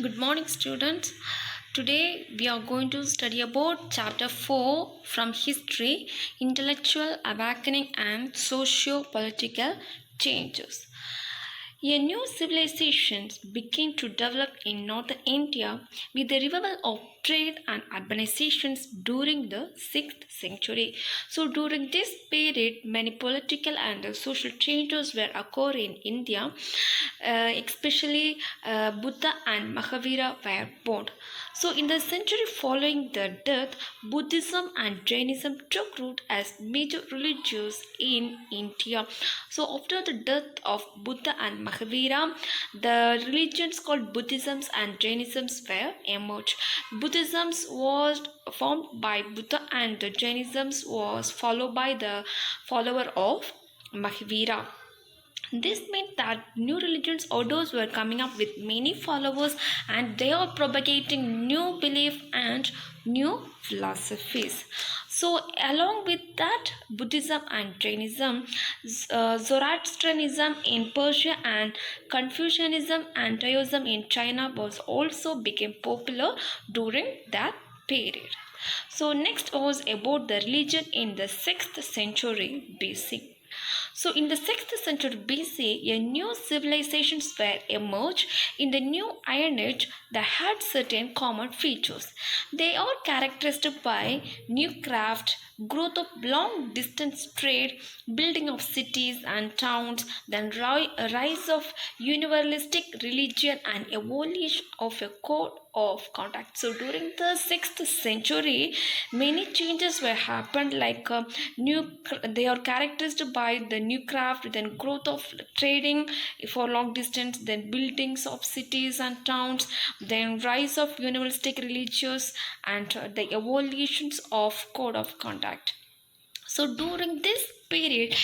Good morning, students. Today we are going to study about chapter 4 from history, intellectual awakening and socio-political changes. A new civilization began to develop in northern India with the revival of trade and urbanizations during the 6th century. So, during this period, many political and social changes were occurring in India, especially Buddha and Mahavira were born. So, in the century following the death, Buddhism and Jainism took root as major religions in India. So, after the death of Buddha and Mahavira, the religions called Buddhism and Jainism were emerged. Buddhism was formed by Buddha and Jainism was followed by the follower of Mahavira. This meant that new religions orders were coming up with many followers and they are propagating new belief and new philosophies. So, along with that, Buddhism and Jainism, Zoroastrianism in Persia and Confucianism and Taoism in China was also became popular during that period. So, next was about the religion in the 6th century BC. So, in the 6th century BC, a new civilizations were emerged. In the new Iron Age, they had certain common features. They are characterized by new craft, growth of long distance trade, building of cities and towns, then rise of universalistic religion and evolution of a code of conduct. So during the 6th century, many changes were happened like they are characterized by the new craft, then growth of trading for long distance, then buildings of cities and towns, then rise of universalistic religions and the evolutions of code of conduct. So during this period,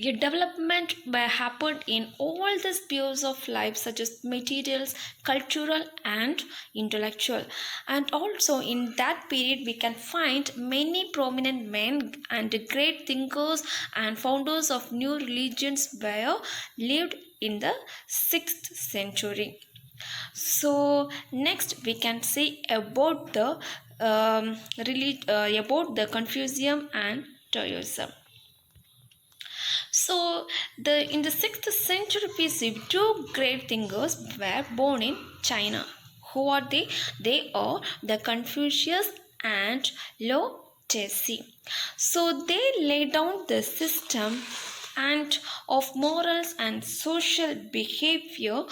a development happened in all the spheres of life such as materials, cultural and intellectual. And also in that period we can find many prominent men and great thinkers and founders of new religions were lived in the 6th century. So next we can see about the about the Confucianism and Taoism. So in the 6th century BC, two great thinkers were born in China. Who are they? They are the Confucius and Lao Tse. So they laid down the system and of morals and social behavior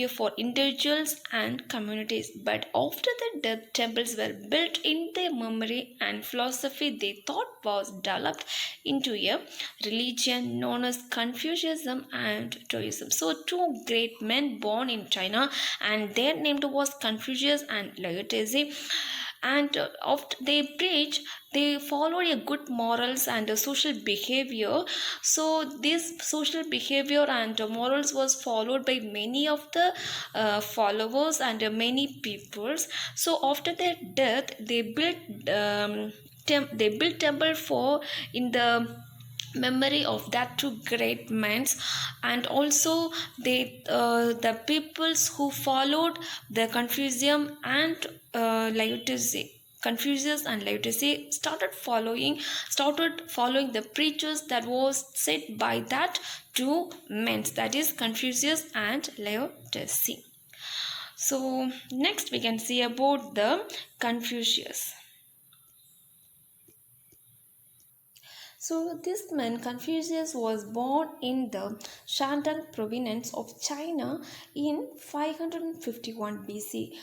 for individuals and communities. But after the death, temples were built in their memory and philosophy they thought was developed into a religion known as Confucianism and Taoism. So two great men born in China and their name was Confucius and Lao Tse, and after they preach, they followed a good morals and a social behavior. So this social behavior and morals was followed by many of the followers and many peoples. So after their death, they built temple for in the memory of that two great men, and also the peoples who followed the Confucianism and Lao Tse, Confucius and Lao Tse started following the preachers that was said by that two men, that is Confucius and Lao Tse. So next we can see about the Confucius. So this man Confucius was born in the Shandong province of China in 551 BC.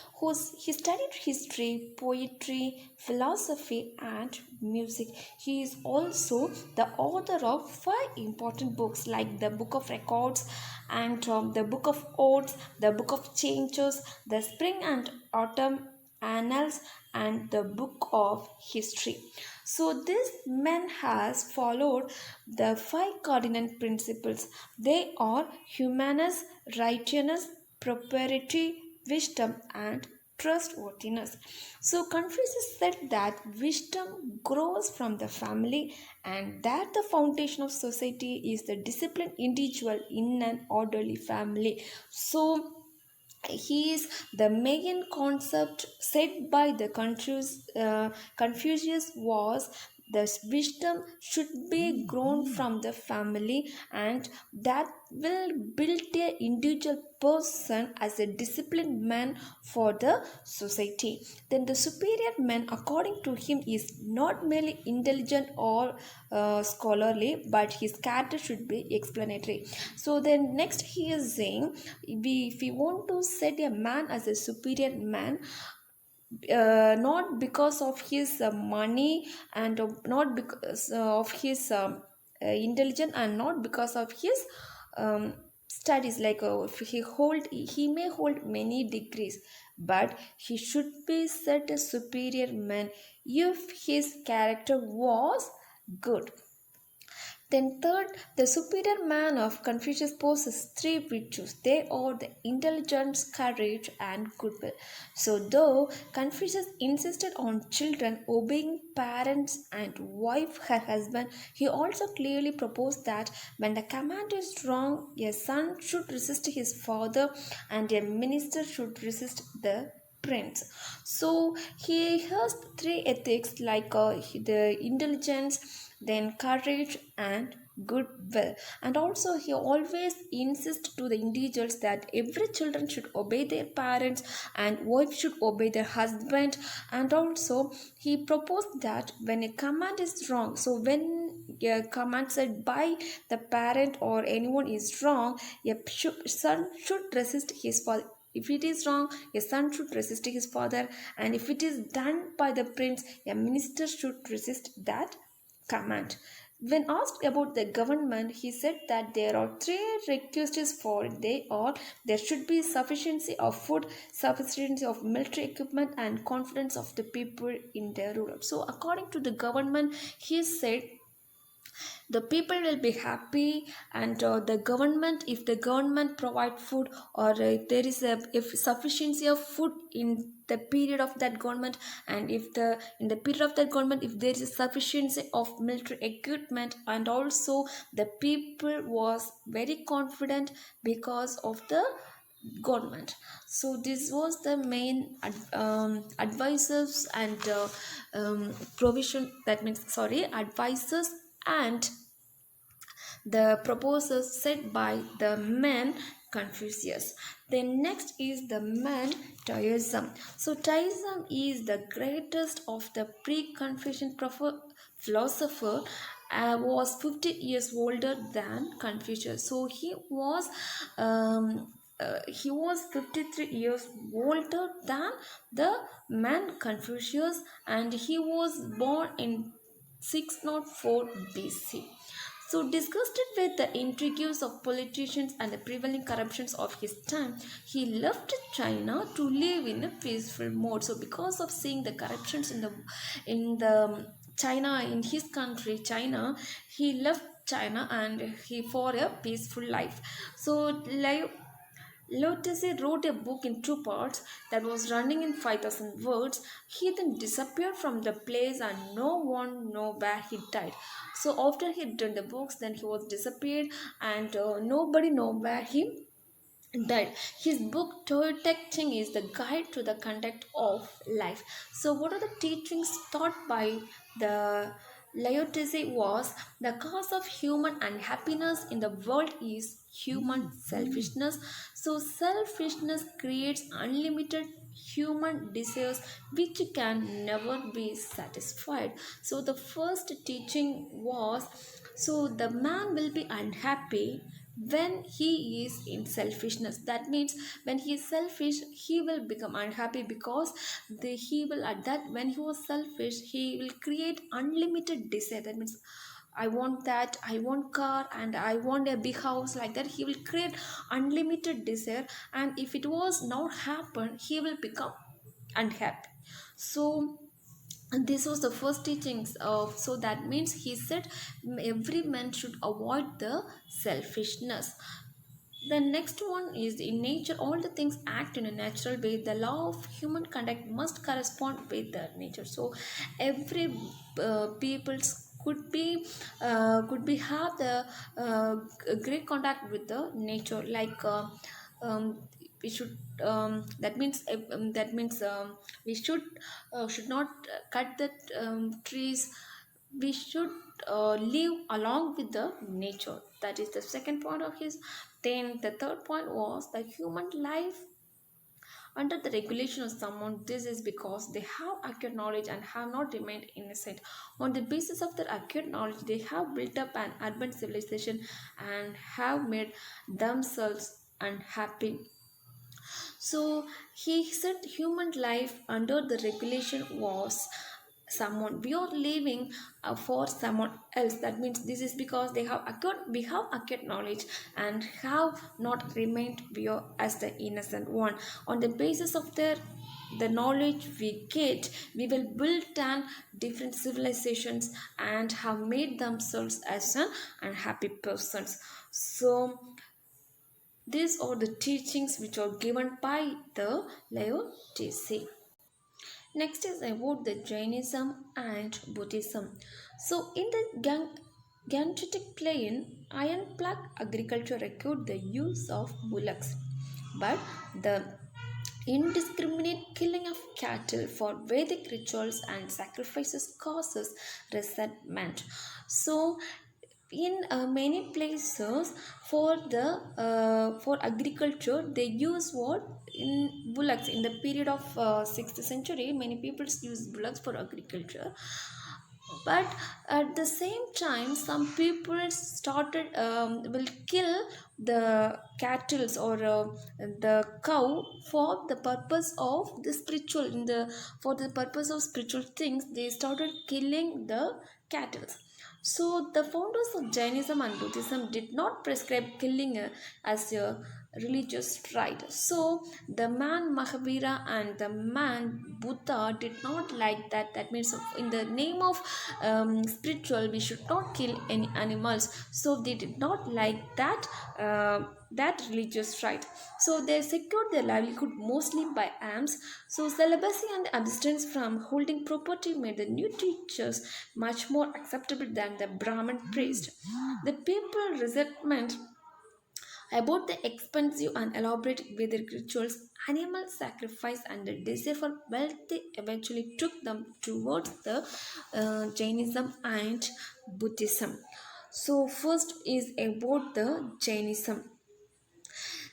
He studied history, poetry, philosophy and music. He is also the author of 5 important books like the Book of Records and the Book of Odes, the Book of Changes, the Spring and Autumn Annals and the Book of History. So this man has followed the 5 cardinal principles. They are humaneness, righteousness, propriety, wisdom and trustworthiness. So Confucius said that wisdom grows from the family and that the foundation of society is the disciplined individual in an orderly family. So he is the main concept said by the Confucius was the wisdom should be grown from the family, and that will build a individual person as a disciplined man for the society. Then the superior man, according to him, is not merely intelligent or scholarly, but his character should be explanatory. So then next he is saying, if we want to set a man as a superior man, not because of his money, and not because of his intelligence, and not because of his studies, like if he may hold many degrees, but he should be set a superior man if his character was good. Then third, the superior man of Confucius possesses three virtues. They are the intelligence, courage, and goodwill. So though Confucius insisted on children obeying parents and wife her husband, he also clearly proposed that when the command is wrong, a son should resist his father and a minister should resist the prince. So he has three ethics, like the intelligence, then courage and goodwill. And also he always insists to the individuals that every children should obey their parents and wife should obey their husband. And also he proposed that when a command is wrong, so when a command said by the parent or anyone is wrong, a son should resist his father. If it is wrong, a son should resist his father, and if it is done by the prince, a minister should resist that command. When asked about the government, he said that there are three requisites for it. They are: there should be sufficiency of food, sufficiency of military equipment, and confidence of the people in their ruler. So, according to the government, he said the people will be happy, and the government, if the government provide food, or if there is a if sufficiency of food in the period of that government, and if the in the period of that government, if there is a sufficiency of military equipment, and also the people was very confident because of the government. So this was the main advisors and provision, that means sorry, advisors and the proposals set by the man Confucius. Then next is the man Taoism. So Taoism is the greatest of the pre-Confucian philosopher. Was 50 years older than Confucius. So he was 53 years older than the man Confucius, and he was born in 604 BC. So, disgusted with the intrigues of politicians and the prevailing corruptions of his time, he left China to live in a peaceful mode. So, because of seeing the corruptions in the China, in his country, China, he left China and he for a peaceful life. So, Lotese wrote a book in two parts that was running in 5,000 words. He then disappeared from the place and no one know where he died. So after he done the books, then he was disappeared, and nobody know where he died. His book Teaching is the guide to the conduct of life. So what are the teachings taught by the Laotese was the cause of human unhappiness in the world is human selfishness. So selfishness creates unlimited human desires which can never be satisfied. So the first teaching was, so the man will be unhappy when he is in selfishness. That means when he is selfish, he will become unhappy, because he will, at that when he was selfish, he will create unlimited desire. That means I want that, I want car, and I want a big house, like that he will create unlimited desire, and if it was not happen, he will become unhappy. So and this was the first teachings of, so that means he said every man should avoid the selfishness. The next one is, in nature all the things act in a natural way. The law of human conduct must correspond with the nature. So every people's could be have the great contact with the nature, like we should that means we should not cut the trees. We should live along with the nature. That is the second point of his. Then the third point was the human life under the regulation of someone. This is because they have accurate knowledge and have not remained innocent. On the basis of their accurate knowledge, they have built up an urban civilization and have made themselves unhappy. So he said human life under the regulation was someone we are living for someone else. That means this is because we have acquired knowledge and have not remained pure as the innocent one. On the basis of the knowledge we get, we will build an different civilizations and have made themselves as an unhappy persons. So these are the teachings which are given by the Lao Tse. Next is about the Jainism and Buddhism. So in the Gangetic Plain, iron plaque agriculture record the use of bullocks, but the indiscriminate killing of cattle for Vedic rituals and sacrifices causes resentment. So in many places for agriculture they use what in bullocks. In the period of 6th century, many people use bullocks for agriculture, but at the same time some people started will kill the cattle or the cow for the purpose of the spiritual. In the For the purpose of spiritual things, they started killing the cattle. So the founders of Jainism and Buddhism did not prescribe killing as a religious right. So the man Mahavira and the man Buddha did not like that. That means in the name of spiritual, we should not kill any animals. So they did not like that religious right. So they secured their livelihood mostly by alms. So celibacy and abstinence from holding property made the new teachers much more acceptable than the Brahmin priest. The people resentment about the expensive and elaborate Vedic rituals, animal sacrifice, and the desire for wealth eventually took them towards the Jainism and Buddhism. So, first is about the Jainism.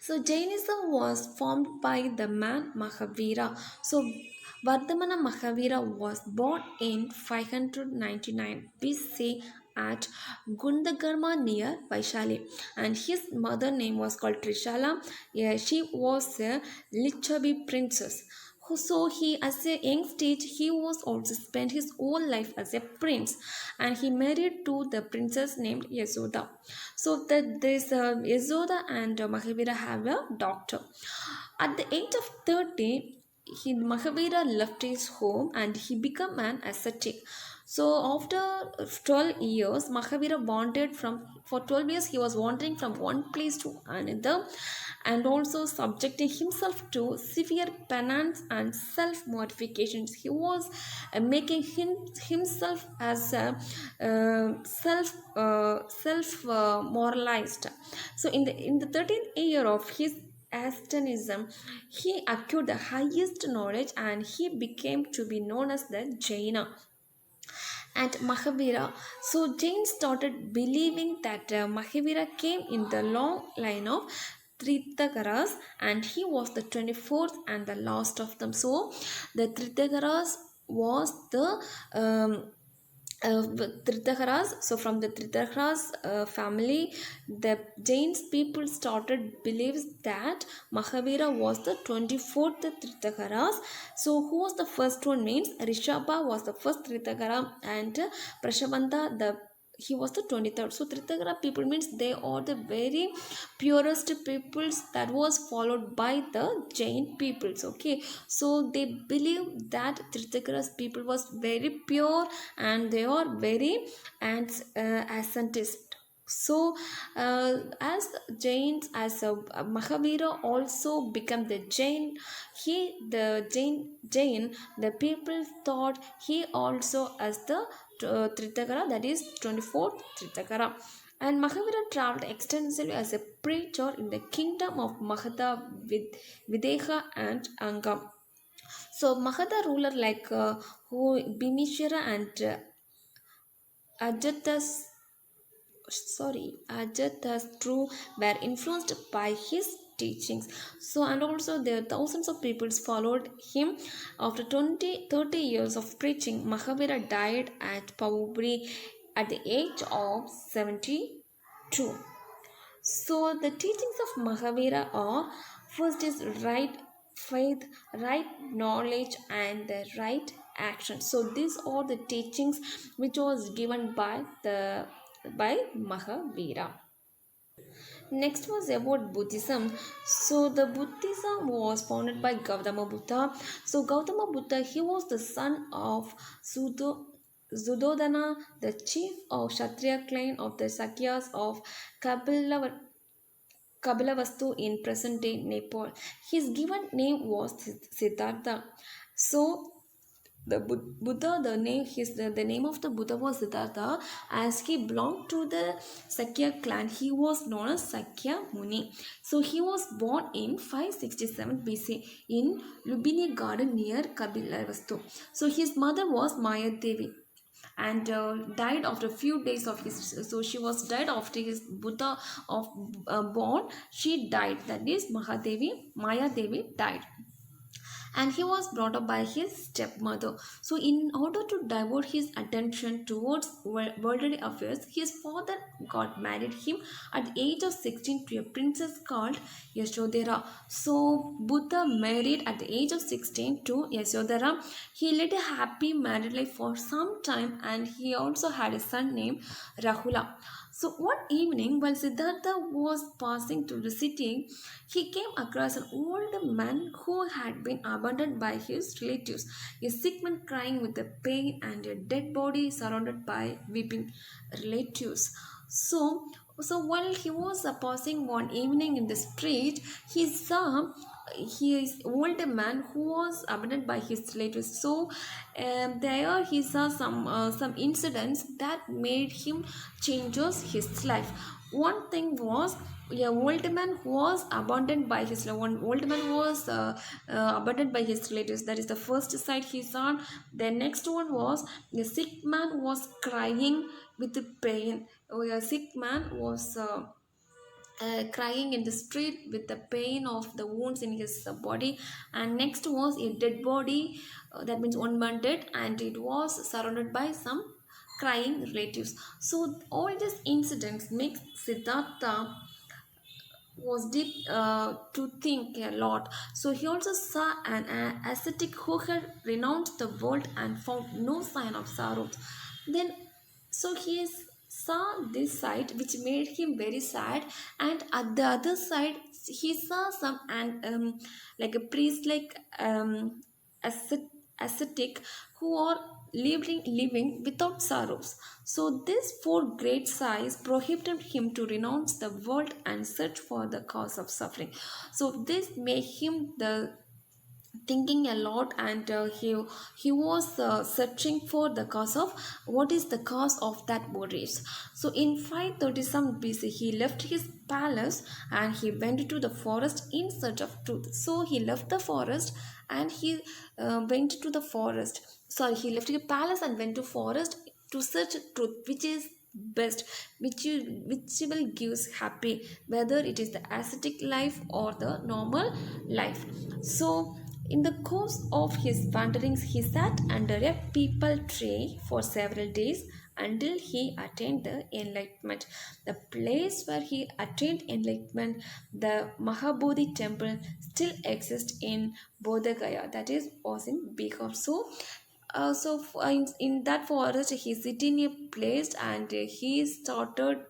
So Jainism was formed by the man Mahavira. So Vardhamana Mahavira was born in 599 BC at Gundagarma near Vaishali, and his mother name was called Trishala. Yeah, she was a Lichavi princess. So he, as a young stage, he was also spent his whole life as a prince, and he married to the princess named Yasoda. So that this Yasoda and Mahavira have a daughter. At the age of 30, Mahavira left his home and he became an ascetic. So after 12 years, Mahavira wandered from for 12 years he was wandering from one place to another, and also subjecting himself to severe penance and self mortifications. He was making himself as a self moralized. So in the 13th year of his asceticism, he acquired the highest knowledge and he became to be known as the Jaina and Mahavira. So Jains started believing that Mahavira came in the long line of Tritagaras and he was the 24th and the last of them. So the Tritagaras was the Tritagaras. So from the Tritagaras family, the Jains people started believes that Mahavira was the 24th Tritagaras. So who was the first one means Rishabha was the first Tritagara and Prashabanda he was the 23rd. So Tritagara people means they are the very purest peoples that was followed by the Jain peoples. Okay, so they believe that Tritagara's people was very pure and they are very ascentist. So as Jains, as Mahavira also become the Jain, the people thought he also as the Tritagara, that is 24th Tritagara. And Mahavira traveled extensively as a preacher in the kingdom of Magadha, Videha and Anga. So Magadha ruler like who Bhimishara and Ajatas Ajatasattu were influenced by his teachings. So and also there thousands of people followed him. After 20-30 years of preaching, Mahavira died at Pavubri at the age of 72. So the teachings of Mahavira are: first is right faith, right knowledge, and the right action. So these are the teachings which was given by Mahavira. Next was about Buddhism. So the Buddhism was founded by Gautama Buddha. So Gautama Buddha, he was the son of Sudodana, the chief of Kshatriya clan of the Sakyas of Kapila Kabilavastu in present day Nepal. His given name was Siddhartha. So the Buddha, the name of the Buddha was Siddhartha, as he belonged to the Sakya clan. He was known as Sakya Muni. So he was born in 567 BC in Lumbini garden near Kabilavastu. So his mother was Maya Devi and died after a few days of his, so she was died after his Buddha of born. She died, that is Mahadevi Maya Devi died, and he was brought up by his stepmother. So, in order to divert his attention towards worldly affairs, his father got married him at the age of 16 to a princess called Yashodhara. So, Buddha married at the age of 16 to Yashodhara. He led a happy married life for some time, and he also had a son named Rahula. So one evening, while Siddhartha was passing through the city, he came across an old man who had been abandoned by his relatives, a sick man crying with the pain and a dead body surrounded by weeping relatives. So while he was passing one evening in the street, he saw his old man who was abandoned by his relatives. So there he saw some incidents that made him changes his life. One thing was a old man who was abandoned by his one old man was abandoned by his relatives. That is the first sight he saw. The next one was a sick man was crying with the pain. A sick man was crying in the street with the pain of the wounds in his body, and next was a dead body, that means one man dead, and it was surrounded by some crying relatives. So all these incidents make Siddhartha was deep to think a lot. So he also saw an ascetic who had renounced the world and found no sign of sorrow. Then, so saw this sight which made him very sad, and at the other side he saw some and like a priest like ascetic who are living without sorrows. So these four great sighs prohibited him to renounce the world and search for the cause of suffering. So this made him the thinking a lot, and he was searching for the cause of what is the cause of that bodies. So in 530 some BC he left his palace and he went to the forest in search of truth. So he left the forest and he went to the forest, sorry, he left the palace and went to forest to search truth, which is best, which will gives happy, whether it is the ascetic life or the normal life. So in the course of his wanderings, he sat under a peepal tree for several days until he attained the enlightenment. The place where he attained enlightenment, the Mahabodhi temple, still exists in Bodh Gaya, that is, was in Bihar. In that forest, he sit in a place and he started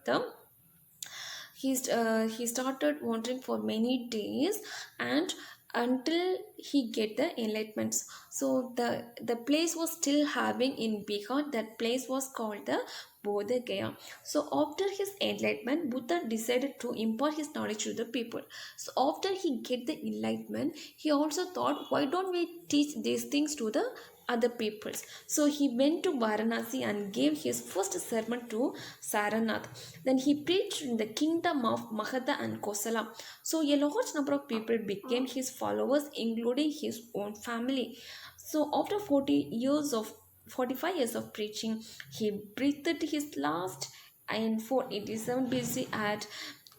wandering for many days and until he get the enlightenments. So the place was still having in Bihar, that place was called the Bodh Gaya. So after his enlightenment, Buddha decided to impart his knowledge to the people. So after he get the enlightenment, he also thought, why don't we teach these things to the other peoples? So he went to Varanasi and gave his first sermon to Saranath. Then he preached in the kingdom of Magadha and Kosala. So a large number of people became his followers, including his own family. So after 45 years of preaching, he breathed his last in 487 BC at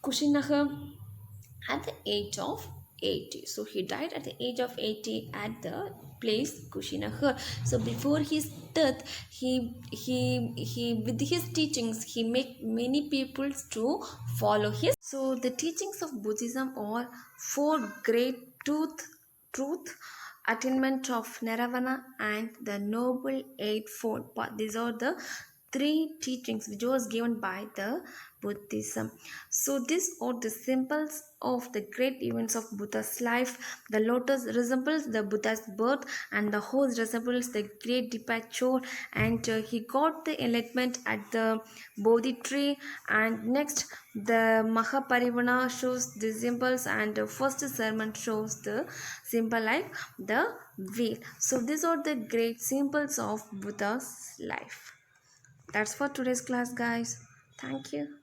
Kushinagar at the age of 80. So he died at the age of 80 at the place Kushinagar. So before his death, he with his teachings he made many people to follow his. So the teachings of Buddhism are four great truth, attainment of nirvana, and the noble eightfold path. These are the three teachings which was given by the Buddhism. So these are the symbols of the great events of Buddha's life. The lotus resembles the Buddha's birth, and the horse resembles the great departure. And he got the enlightenment at the Bodhi tree. And next, the Mahaparivana shows the symbols, and the first sermon shows the symbol like the wheel. So these are the great symbols of Buddha's life. That's for today's class, guys. Thank you.